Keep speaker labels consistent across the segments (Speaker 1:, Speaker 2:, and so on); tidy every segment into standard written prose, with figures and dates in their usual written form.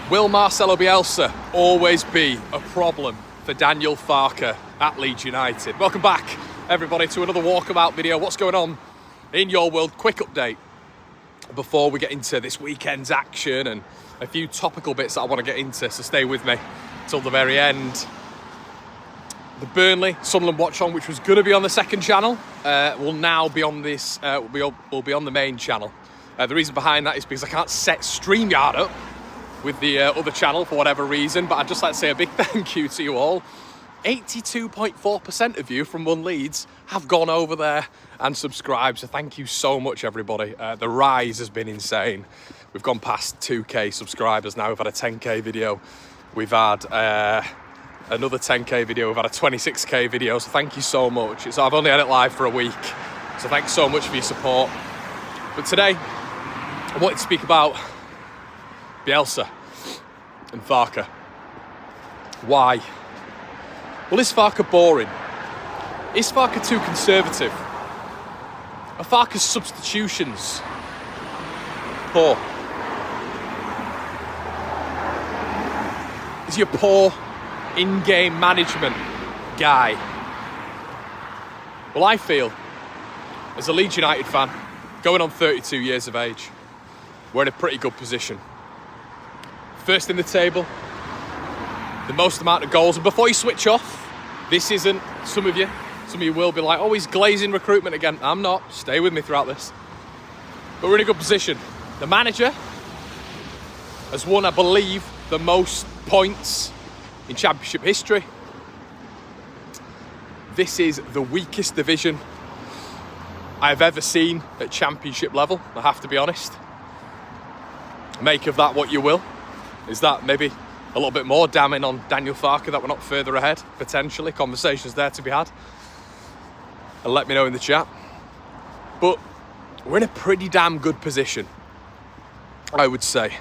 Speaker 1: Will Marcelo Bielsa always be a problem for Daniel Farke at Leeds United? Welcome back, everybody, to another walkabout video. What's going on in your world? Quick update before we get into this weekend's action and a few topical bits that I want to get into, so stay with me till the very end. The Burnley-Sunderland watch-on, which was going to be on the second channel, will now be on this. Will be on the main channel. The reason behind that is because I can't set StreamYard up with the other channel for whatever reason, but I'd just like to say a big thank you to you all. 82.4% of you from One Leeds have gone over there and subscribed, so thank you so much, everybody. The rise has been insane. We've gone past 2k subscribers now. We've had a 10k video. We've had another 10k video. We've had a 26k video, so thank you so much. I've only had it live for a week, so thanks so much for your support. But today, I wanted to speak about Bielsa and Farke. Why? Well, is Farke boring? Is Farke too conservative? Are Farke's substitutions poor? Is he a poor in-game management guy? Well, I feel, as a Leeds United fan, going on 32 years of age, we're in a pretty good position. First in the table, the most amount of goals. And before you switch off, this isn't, some of you will be like, oh, he's glazing recruitment again. I'm not. Stay with me throughout this. But we're in a good position. The manager has won, I believe, the most points in Championship history. This is the weakest division I've ever seen at Championship level, I have to be honest. Make of that what you will. Is that maybe a little bit more damning on Daniel Farke that we're not further ahead, potentially? Conversations there to be had. And let me know in the chat. But we're in a pretty damn good position, I would say.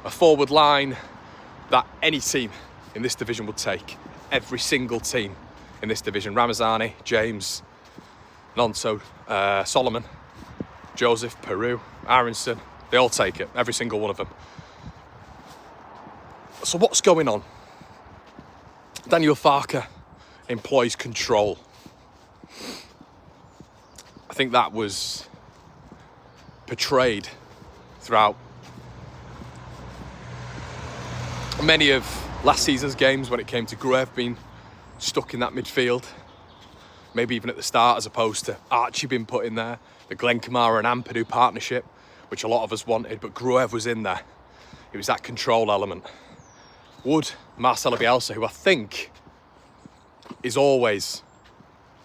Speaker 1: A forward line that any team in this division would take. Every single team in this division. Ramazani, James, Nonso, Solomon, Joseph, Peru, Aronson. They all take it, every single one of them. So what's going on? Daniel Farke employs control. I think that was portrayed throughout many of last season's games when it came to Gruev being stuck in that midfield. Maybe even at the start, as opposed to Archie being put in there. The Glenn Kamara and Ampadu partnership, which a lot of us wanted, but Gruev was in there. It was that control element. Would Marcelo Bielsa, who I think is always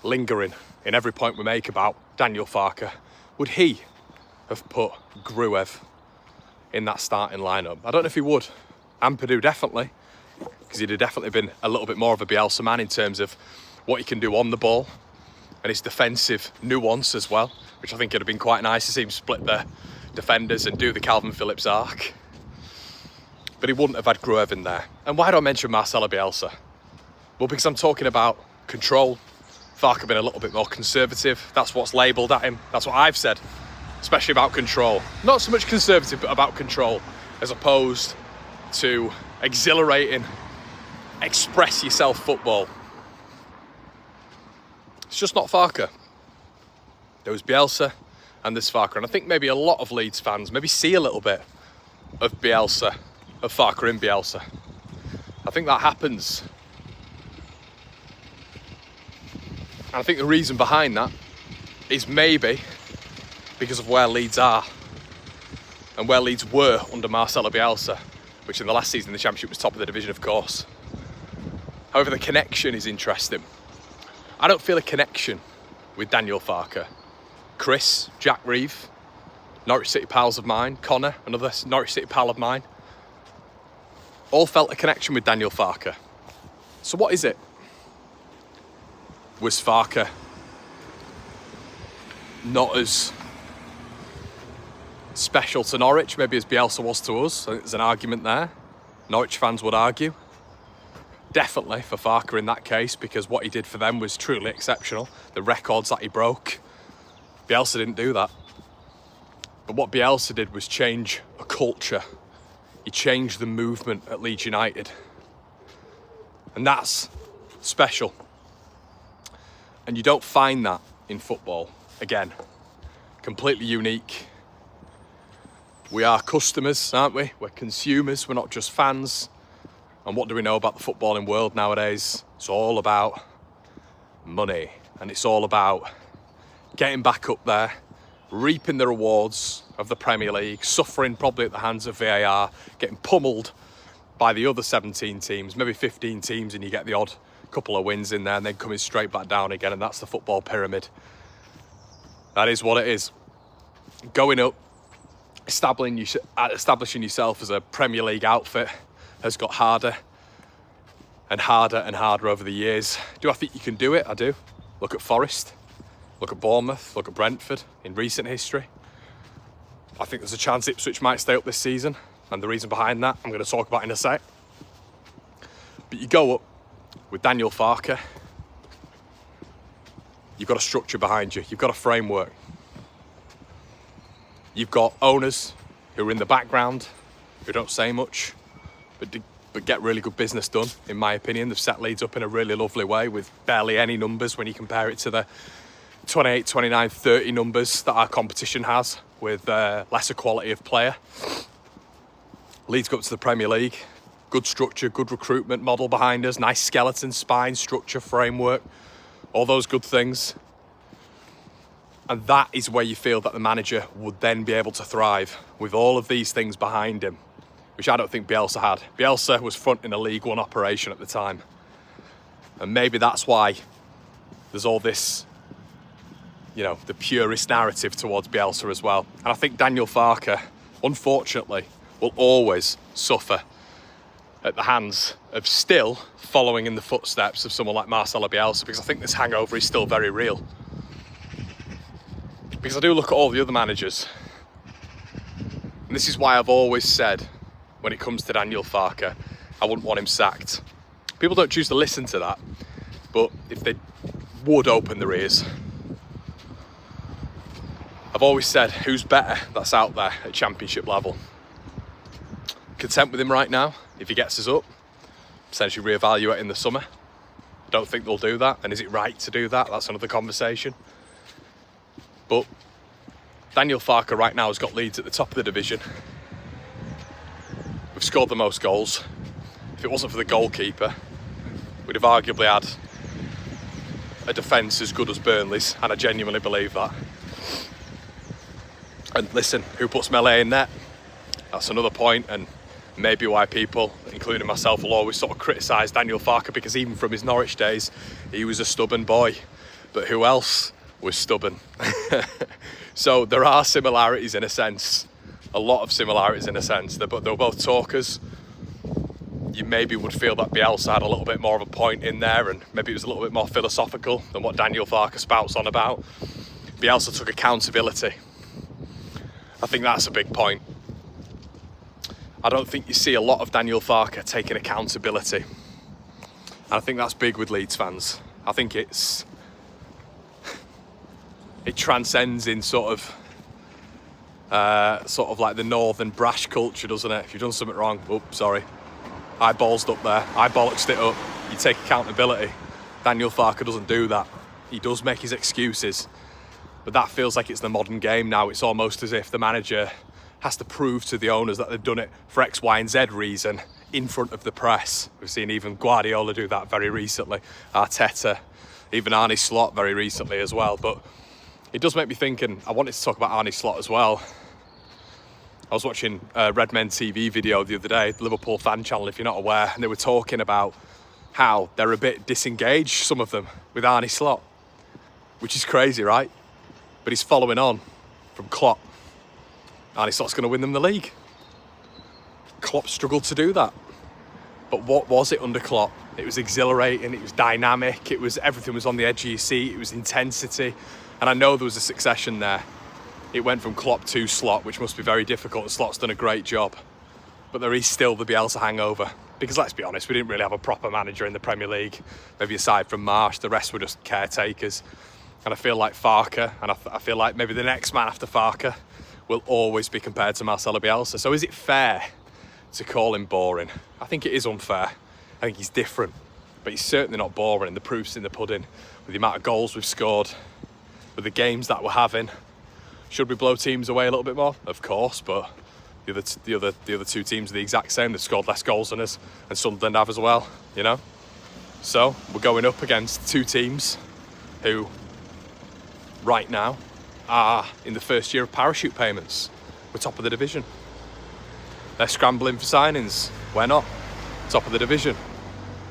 Speaker 1: lingering in every point we make about Daniel Farke, would he have put Gruev in that starting lineup? I don't know if he would. Ampadu definitely, because he'd have definitely been a little bit more of a Bielsa man in terms of what he can do on the ball and his defensive nuance as well, which I think would have been quite nice to see him split the defenders and do the Calvin Phillips arc. But he wouldn't have had Gruev in there. And why do I mention Marcelo Bielsa? Well, because I'm talking about control. Farke been a little bit more conservative. That's what's labelled at him. That's what I've said, especially about control. Not so much conservative, but about control, as opposed to exhilarating, express yourself football. It's just not Farke. There was Bielsa and there's Farke. And I think maybe a lot of Leeds fans maybe see a little bit of Bielsa, of Farke in Bielsa. I think that happens. And I think the reason behind that is maybe because of where Leeds are and where Leeds were under Marcelo Bielsa, which in the last season in the Championship was top of the division, of course. However, the connection is interesting. I don't feel a connection with Daniel Farke. Chris, Jack Reeve, Norwich City pals of mine, Connor, another Norwich City pal of mine, all felt a connection with Daniel Farke. So what is it? Was Farke not as special to Norwich, maybe as Bielsa was to us? I think there's an argument there. Norwich fans would argue. Definitely for Farke in that case, because what he did for them was truly exceptional. The records that he broke. Bielsa didn't do that. But what Bielsa did was change a culture. He changed the movement at Leeds United. And that's special. And you don't find that in football. Again, completely unique. We are customers, aren't we? We're consumers, we're not just fans. And what do we know about the footballing world nowadays? It's all about money. And it's all about getting back up there, reaping the rewards of the Premier League, suffering probably at the hands of VAR, getting pummeled by the other 17 teams, maybe 15 teams, and you get the odd couple of wins in there and then coming straight back down again, and that's the football pyramid. That is what it is. Going up, establishing yourself as a Premier League outfit has got harder and harder and harder over the years. Do I think you can do it? I do. Look at Forest, look at Bournemouth, look at Brentford in recent history. I think there's a chance Ipswich might stay up this season, and the reason behind that I'm going to talk about in a sec. But you go up with Daniel Farke, you've got a structure behind you, you've got a framework. You've got owners who are in the background, who don't say much, but get really good business done, in my opinion. They've set Leeds up in a really lovely way with barely any numbers when you compare it to the 28, 29, 30 numbers that our competition has, with lesser quality of player. Leeds go up to the Premier League. Good structure, good recruitment model behind us, nice skeleton, spine, structure, framework, all those good things. And that is where you feel that the manager would then be able to thrive with all of these things behind him, which I don't think Bielsa had. Bielsa was fronting a League One operation at the time. And maybe that's why there's all this, the purist narrative towards Bielsa as well. And I think Daniel Farke, unfortunately, will always suffer at the hands of still following in the footsteps of someone like Marcelo Bielsa, because I think this hangover is still very real. Because I do look at all the other managers, and this is why I've always said, when it comes to Daniel Farke, I wouldn't want him sacked. People don't choose to listen to that, but if they would open their ears, I've always said, who's better that's out there at championship level? Content with him right now, if he gets us up, potentially reevaluate in the summer. I don't think they'll do that, and is it right to do that? That's another conversation. But Daniel Farke right now has got Leeds at the top of the division. We've scored the most goals. If it wasn't for the goalkeeper, we'd have arguably had a defence as good as Burnley's, and I genuinely believe that. And listen, who puts Melee in net? That's another point, and maybe why people, including myself, will always sort of criticise Daniel Farke, because even from his Norwich days, he was a stubborn boy. But who else was stubborn? So there are similarities in a sense, a lot of similarities in a sense. They were both talkers. You maybe would feel that Bielsa had a little bit more of a point in there, and maybe it was a little bit more philosophical than what Daniel Farke spouts on about. Bielsa took accountability. I think that's a big point. I don't think you see a lot of Daniel Farke taking accountability. And I think that's big with Leeds fans. I think it transcends in sort of like the northern brash culture, doesn't it? If you've done something wrong, sorry, I ballsed up there, I bollocksed it up, you take accountability. Daniel Farke doesn't do that. He does make his excuses, but that feels like it's the modern game now. It's almost as if the manager has to prove to the owners that they've done it for X, Y and Z reason in front of the press. We've seen even Guardiola do that very recently, Arteta, even Arne Slot very recently as well. But it does make me think, and I wanted to talk about Arne Slot as well. I was watching a Red Men TV video the other day, the Liverpool fan channel, if you're not aware, and they were talking about how they're a bit disengaged, some of them, with Arne Slot, which is crazy, right? But he's following on from Klopp. Arne Slot's going to win them the league. Klopp struggled to do that. But what was it under Klopp? It was exhilarating, it was dynamic, everything was on the edge of your seat, it was intensity. And I know there was a succession there. It went from Klopp to Slot, which must be very difficult, and Slot's done a great job. But there is still the Bielsa hangover. Because let's be honest, we didn't really have a proper manager in the Premier League. Maybe aside from Marsh, the rest were just caretakers. And I feel like Farke, and I feel like maybe the next man after Farke will always be compared to Marcelo Bielsa. So is it fair to call him boring. I think it is unfair. I think he's different, but he's certainly not boring. The proof's in the pudding with the amount of goals we've scored, with the games that we're having. Should we blow teams away a little bit more? Of course, but the other two teams are the exact same. They've scored less goals than us, and Sunderland have as well, you know? So we're going up against two teams who, right now, are in the first year of parachute payments. We're top of the division. They're scrambling for signings. We're not. Top of the division.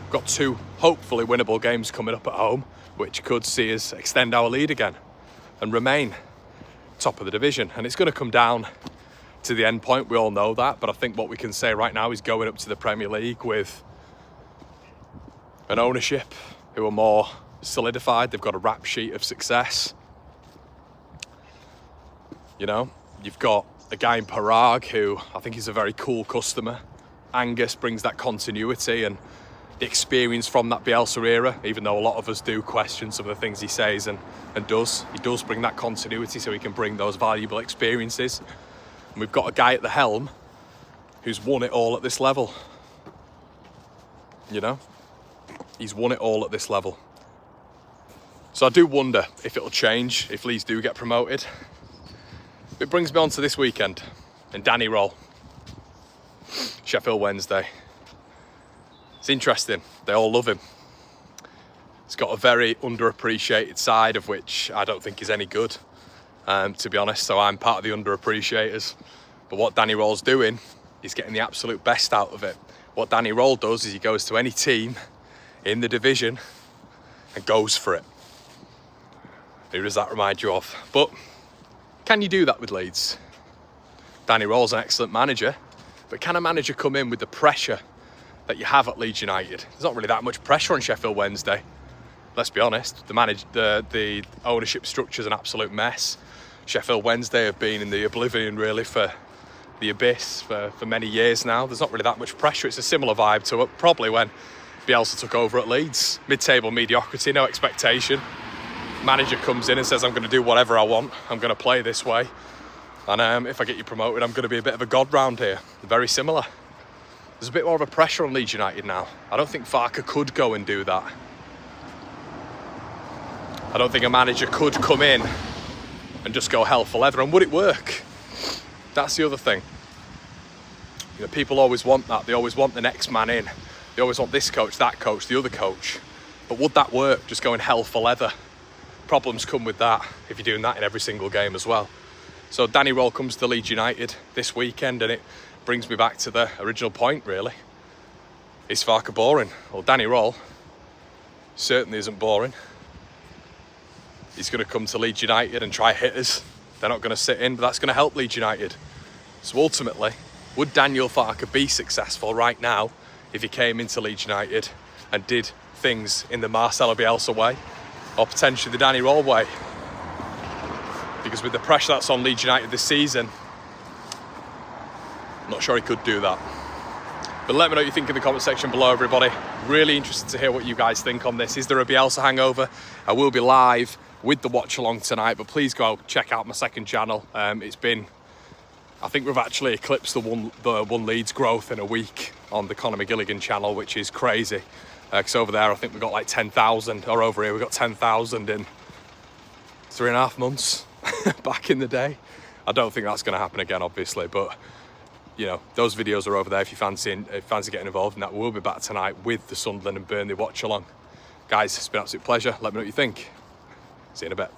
Speaker 1: Got two hopefully winnable games coming up at home, which could see us extend our lead again and remain top of the division. And it's going to come down to the end point. We all know that, but I think what we can say right now is going up to the Premier League with an ownership who are more solidified. They've got a rap sheet of success. You know, you've got a guy in Parag who I think is a very cool customer. Angus brings that continuity and the experience from that Bielsa era, even though a lot of us do question some of the things he says and does. He does bring that continuity so he can bring those valuable experiences. And we've got a guy at the helm who's won it all at this level. You know, he's won it all at this level. So I do wonder if it'll change, if Leeds do get promoted. It brings me on to this weekend and Danny Roll, Sheffield Wednesday. It's interesting, they all love him. He's got a very underappreciated side of which I don't think is any good, to be honest, so I'm part of the underappreciators. But what Danny Roll's doing is getting the absolute best out of it. What Danny Roll does is he goes to any team in the division and goes for it. Who does that remind you of? But can you do that with Leeds? Danny Roll's an excellent manager, but can a manager come in with the pressure that you have at Leeds United? There's not really that much pressure on Sheffield Wednesday. Let's be honest, the ownership structure is an absolute mess. Sheffield Wednesday have been in the oblivion really for the abyss for many years now. There's not really that much pressure. It's a similar vibe to it probably when Bielsa took over at Leeds. Mid-table mediocrity, no expectation. Manager comes in and says, I'm going to do whatever I want. I'm going to play this way. And if I get you promoted, I'm going to be a bit of a god round here. Very similar. There's a bit more of a pressure on Leeds United now. I don't think Farke could go and do that. I don't think a manager could come in and just go hell for leather. And would it work? That's the other thing. You know, people always want that. They always want the next man in. They always want this coach, that coach, the other coach. But would that work, just going hell for leather? Problems come with that if you're doing that in every single game as well. So Danny Roll comes to Leeds United this weekend, and it brings me back to the original point, really. Is Farke boring? Well, Danny Roll certainly isn't boring. He's going to come to Leeds United and try hit us. They're not going to sit in, but that's going to help Leeds United. So ultimately, would Daniel Farke be successful right now if he came into Leeds United and did things in the Marcelo Bielsa way, or potentially the Danny Roll way? Because with the pressure that's on Leeds United this season, I'm not sure he could do that. But let me know what you think in the comment section below, everybody. Really interested to hear what you guys think on this. Is there a Bielsa hangover? I will be live with the watch along tonight, but please go check out my second channel. It's been, I think we've actually eclipsed the one Leeds growth in a week on the Conor McGilligan channel, which is crazy. Because over there, I think we got like 10,000, or over here we got 10,000 in 3.5 months back in the day. I don't think that's going to happen again, obviously, but you know, those videos are over there if you fancy getting involved, and that will be back tonight with the Sunderland and Burnley watch along. Guys, it's been an absolute pleasure. Let me know what you think. See you in a bit.